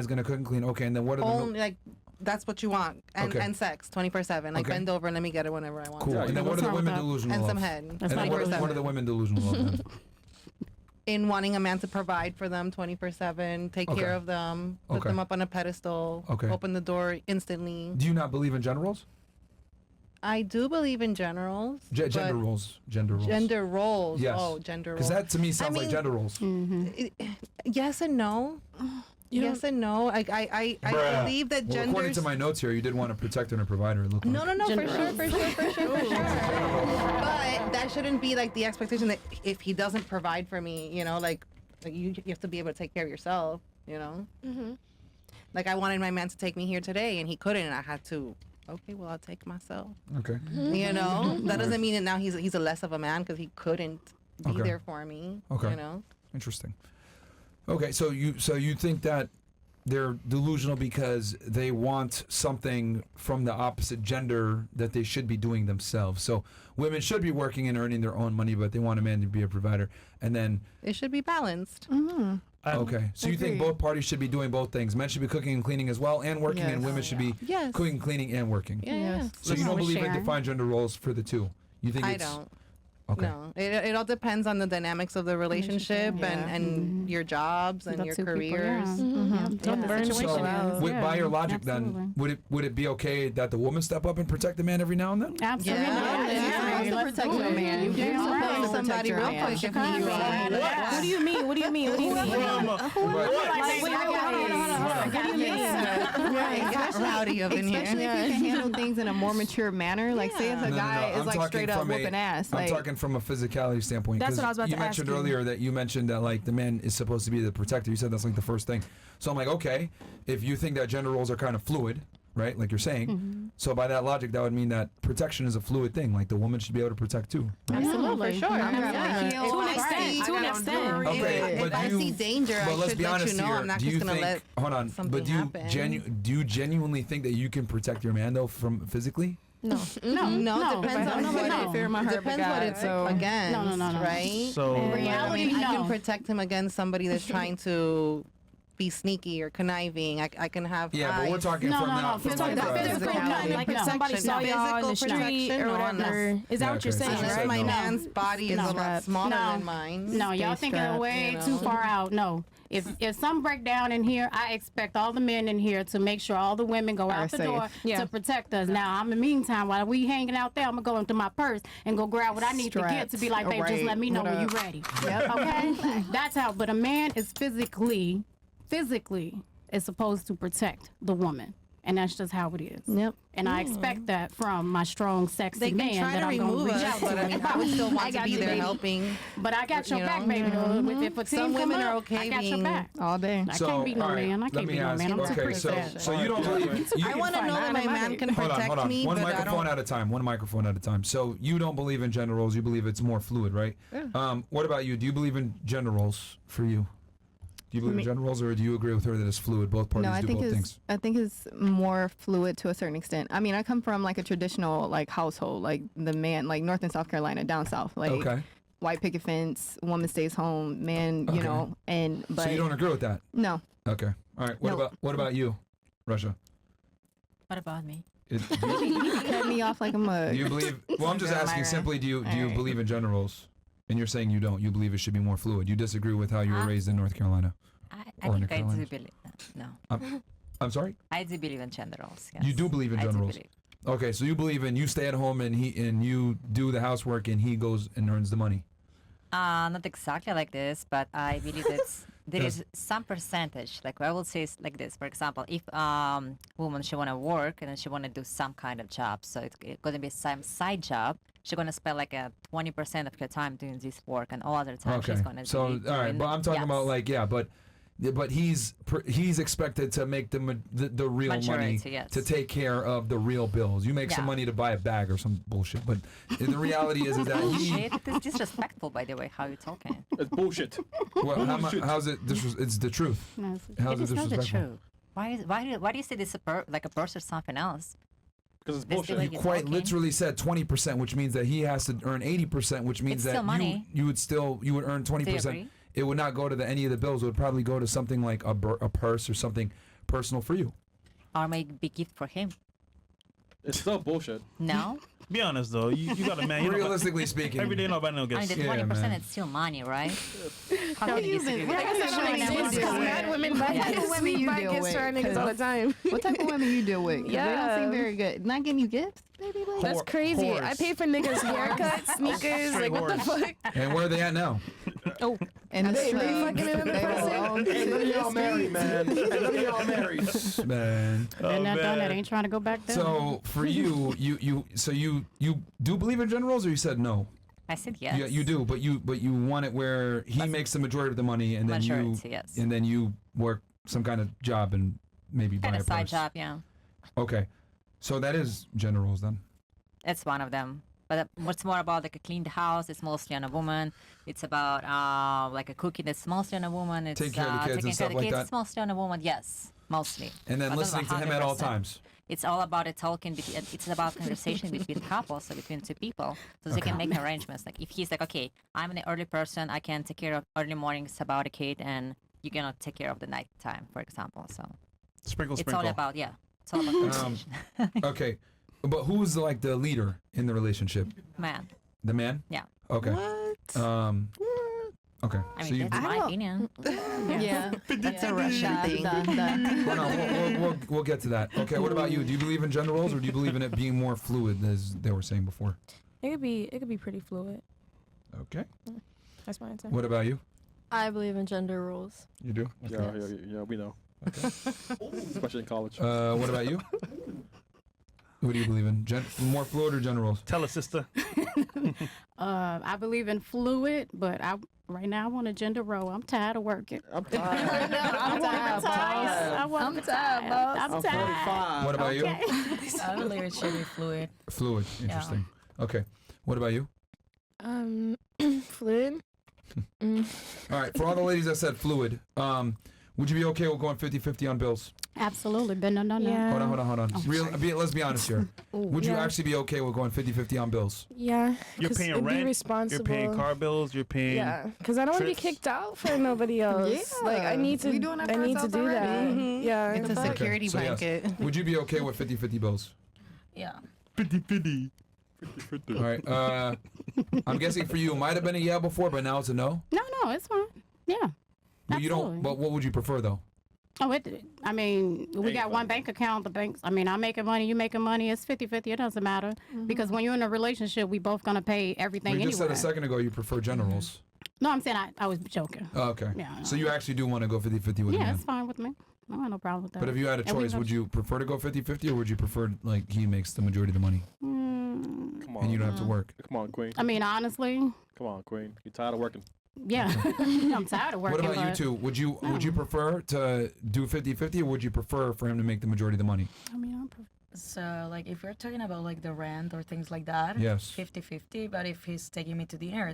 is going to cook and clean. Okay, and then what are the Only like that's what you want, and sex 24/7. Like bend over and let me get it whenever I want. Cool. And then what are the women delusional and of? some head. And then what are the women delusional of? Then? In wanting a man to provide for them 24/7, take care of them, put them up on a pedestal, open the door instantly. Do you not believe in gender roles? I do believe in generals. Gender roles. Gender roles. Gender roles. Yes. Oh, gender roles. Because that to me sounds like gender roles. Yes and no. Yes and no. I believe that well, gender. According to my notes here, you did want a protector and a provider. It looked no, like. for sure. But that shouldn't be like the expectation that if he doesn't provide for me, you know, like you have to be able to take care of yourself, you know. Like I wanted my man to take me here today, and he couldn't, and I had to. Okay, well I'll take myself. Okay. You know, that doesn't mean that now he's a less of a man because he couldn't be there for me. Okay. You know. Interesting. Okay, so you think that they're delusional because they want something from the opposite gender that they should be doing themselves. So women should be working and earning their own money, but they want a man to be a provider, and then it should be balanced. Okay, so you think both parties should be doing both things? Men should be cooking and cleaning as well, and working, and women should be cooking, cleaning, and working. Yes. So you don't believe in defined gender roles for the two? You think I don't. Okay. No, it all depends on the dynamics of the relationship and your jobs and your careers. By your logic, then would it be okay that the woman step up and protect the man every now and then? Absolutely. Yeah. Protect your man. You can somebody real quick if you What do you mean? What do you mean? What do you mean? Rowdy up in here. Especially if you can handle things in a more mature manner. Like say if a guy is like straight up whooping ass. I'm talking from a physicality standpoint. That's what I was about to ask you. You mentioned that like the man is supposed to be the protector. You said that's like the first thing. So I'm like, okay, if you think that gender roles are kind of fluid, right? Like you're saying. So by that logic, that would mean that protection is a fluid thing. Like the woman should be able to protect too. Right? Absolutely, for sure. To an extent. Okay, if I see danger, I should let you know. I'm not just gonna let something happen. Do you genuinely think that you can protect your man though from physically? No. Depends on what it's against. No. Right? So reality, I can protect him against somebody that's trying to be sneaky or conniving. I can have but we're talking like if somebody saw y'all in the street or whatever. Is that what you're saying? Unless my man's body is a lot smaller than mine. No, y'all thinking way too far out. No. If some break down in here, I expect all the men in here to make sure all the women go out the door to protect us. Now, in the meantime, while we hanging out there, I'm going to go into my purse and go grab what I need to get to be like, babe, just let me know when you're ready. Okay? That's how. But a man is physically is supposed to protect the woman. And that's just how it is. Yep. And I expect that from my strong, sexy man that I'm going to reach out to. But I mean, I would still want to be there helping. But I got your back, baby. If a team some women are okay I got your back. All day. I can't be no man. I can't be no man. I'm too pretty for that. So you don't believe... I want to know that my man can protect me, One microphone at a time. So you don't believe in gender roles. You believe it's more fluid, right? What about you? Do you believe in gender roles for you? Do you believe in gender roles, or do you agree with her that it's fluid? Both parties do both things. I think it's more fluid to a certain extent. I mean, I come from like a traditional like household, like the man, like North and South Carolina, down south, like white picket fence, woman stays home, man, you know, but so you don't agree with that? No. Okay. All right. What about you, Russia? What about me? You cut me off like a mug. Do you believe? Well, I'm just asking simply. Do you believe in gender roles? And you're saying you don't. You believe it should be more fluid. You disagree with how you were raised in North Carolina. I think I do believe that. No. I'm sorry? I do believe in gender roles. Yes. You do believe in gender roles? Okay, so you believe in you stay at home and you do the housework and he goes and earns the money. Not exactly like this, but I believe that there is some percentage. Like I will say it's like this. For example, if woman she wanna work and then she wanna do some kind of job, so it's gonna be some side job. She's gonna spend like a 20% of her time doing this work, and all other time she's gonna. So all right, but I'm talking about like but he's expected to make the real money to take care of the real bills. You make some money to buy a bag or some bullshit, but the reality is that it's disrespectful, by the way, how you're talking. It's bullshit. Well, how's it? It's the truth. How's it disrespectful? Not the truth. Why do you say this like a person or something else? Because it's bullshit. You quite literally said 20%, which means that he has to earn 80%, which means that you would earn 20%. It would not go to any of the bills. It would probably go to something like a purse or something personal for you. Or maybe gift for him. It's still bullshit. No? Be honest though, you got a man. You know, Realistically speaking, every day nobody no I mean, gets. the Yeah, 20% man. is still money, right? How can you disagree with What that? type of women you Because deal mad with? women buy What type of gifts. women We you buy deal gifts to our with? niggas all the time. What type of women you deal with? 'Cause they don't Yeah. seem very good. Not getting you gifts, baby. Like, That's crazy. Whores. I pay for niggas' haircuts, sneakers. Straight Like, what the whores. fuck? and where are they at now? in the They street, fucking in the they person. don't Hey, none of y'all married, man. Hey, none of y'all married. Man. Been there, done that. man. Ain't trying to go back there. So for you do believe in gender roles, or you said no? I said yes. Yeah, you do, but you want it where he makes the majority of the money, and then Majority, yes. you work some kind of job and maybe buy Kind a of side purse. job, yeah. Okay, so that is gender roles then. It's one of them. But what's more about like a clean the house? It's mostly on a woman. It's about like a cooking. That's mostly on a woman. It's Take care of the kids taking and stuff care of the like kids. that? It's mostly on a woman. Yes, mostly. And then But not listening to him at all 100%. times. It's all about a talking. It's about conversation between couples, so between two people, so they can make arrangements. Like if he's like, okay, I'm an early person, I can take care of early mornings about a kid, and you cannot take care of the night time, for example. So Sprinkle, it's sprinkle. all about it's all about conversation. Okay, but who's like the leader in the relationship? Man, The man? yeah. Okay. Okay. I so mean, you, that's my opinion. yeah, That's a Russian thing. well, no, we'll get to that. Okay. What about you? Do you believe in gender roles, or do you believe in it being more fluid, as they were saying before? It could be pretty fluid. Okay. That's my answer. What about you? I believe in gender rules. You do. Yeah, we know. Especially in college. What about you? What do you believe in? More fluid or gender roles? Tell us, sister. I believe in fluid, but right now I want a gender role. I'm tired of working. I'm tired. I'm tired. I'm tired, boss. I'm tired. What about Okay. I believe it should be fluid. you? Fluid. Interesting. Okay. What about you? Fluid. All right. For all the ladies that said fluid, would you be okay with going 50-50 on bills? Absolutely, but no. Yeah. Hold on. Let's be honest here. Would you Yeah. actually be okay with going 50-50 on bills? Yeah. You're 'cause paying it'd be rent. You're responsible. paying car bills. You're paying. Yeah, because I don't want to be trips. kicked out for nobody else. Yeah. Like I need to. We doing that I for need to ourselves do that. already. Yeah. It's a fuck? security So yes. blanket. Would you be okay with 50-50 bills? Yeah. 50-50. All right. I'm guessing for you, it might have been a yeah before, but now it's a no. No, it's fine. Yeah. But you don't. Absolutely. But what would you prefer though? Oh, I mean, we got one bank account. The banks, I'm making money, you making money. It's 50-50. It doesn't matter. Because when you're in a relationship, we both going to pay everything You anyway. just said a second ago you prefer gender roles. No, I'm saying I was joking. Oh, okay. Yeah, So you actually do want to go 50-50 with a Yeah, man. it's fine with me. I have no problem with that. But if you had a And we choice, go- would you prefer to go 50-50 or would you prefer like he makes the majority of the money Come on. and you don't have to work? Come on, Queen. I mean, honestly, Come on, Queen. You tired of working? yeah. I'm tired of working. What about you but, two? Would you prefer to do 50-50 or would you prefer for him to make the majority of the money? I mean, So, like, if we're talking about, like, the rent or things like that, Yes. 50-50. But if he's taking me to dinner,